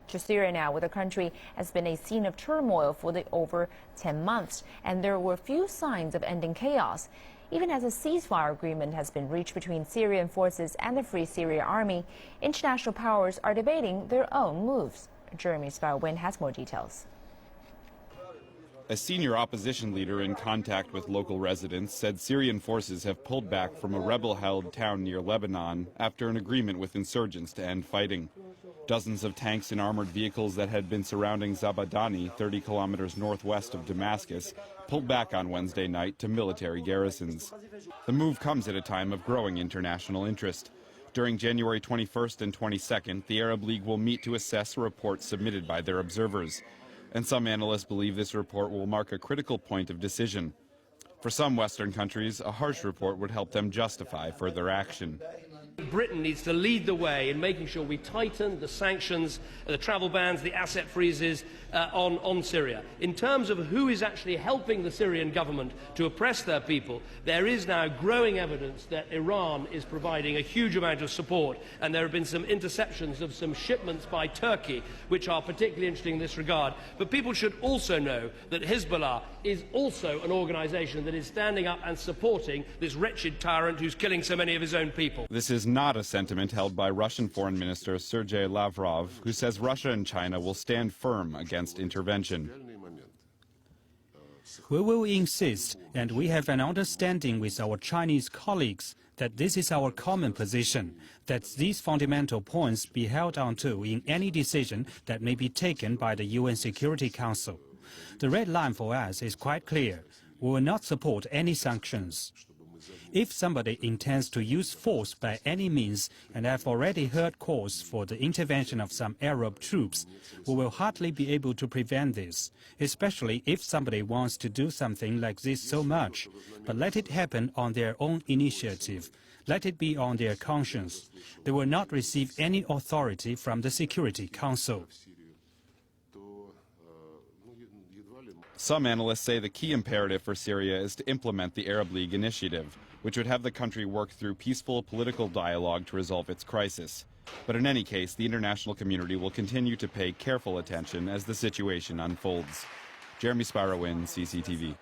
To Syria now, where the country has been a scene of turmoil for over 10 months, and there were few signs of ending chaos. Even as a ceasefire agreement has been reached between Syrian forces and the Free Syria Army, international powers are debating their own moves. Jeremy Sparrow-Wynn has more details. A senior opposition leader in contact with local residents said Syrian forces have pulled back from a rebel-held town near Lebanon after an agreement with insurgents to end fighting. Dozens of tanks and armored vehicles that had been surrounding Zabadani, 30 kilometers northwest of Damascus, pulled back on Wednesday night to military garrisons. The move comes at a time of growing international interest. During January 21st and 22nd, the Arab League will meet to assess a report submitted by their observers. And some analysts believe this report will mark a critical point of decision. For some Western countries, a harsh report would help them justify further action. Britain needs to lead the way in making sure we tighten the sanctions, the travel bans, the asset freezes on Syria. In terms of who is actually helping the Syrian government to oppress their people, there is now growing evidence that Iran is providing a huge amount of support, and there have been some interceptions of some shipments by Turkey, which are particularly interesting in this regard. But people should also know that Hezbollah is also an organisation that is standing up and supporting this wretched tyrant who's killing so many of his own people. This is not a sentiment held by Russian Foreign Minister Sergei Lavrov, who says Russia and China will stand firm against intervention. We will insist, and we have an understanding with our Chinese colleagues, that this is our common position, that these fundamental points be held onto in any decision that may be taken by the UN Security Council. The red line for us is quite clear. We will not support any sanctions. If somebody intends to use force by any means, and have already heard calls for the intervention of some Arab troops, we will hardly be able to prevent this, especially if somebody wants to do something like this so much. But let it happen on their own initiative. Let it be on their conscience. They will not receive any authority from the Security Council. Some analysts say the key imperative for Syria is to implement the Arab League initiative, which would have the country work through peaceful political dialogue to resolve its crisis. But in any case, the international community will continue to pay careful attention as the situation unfolds. Jeremy Sparrow-Wynn, CCTV.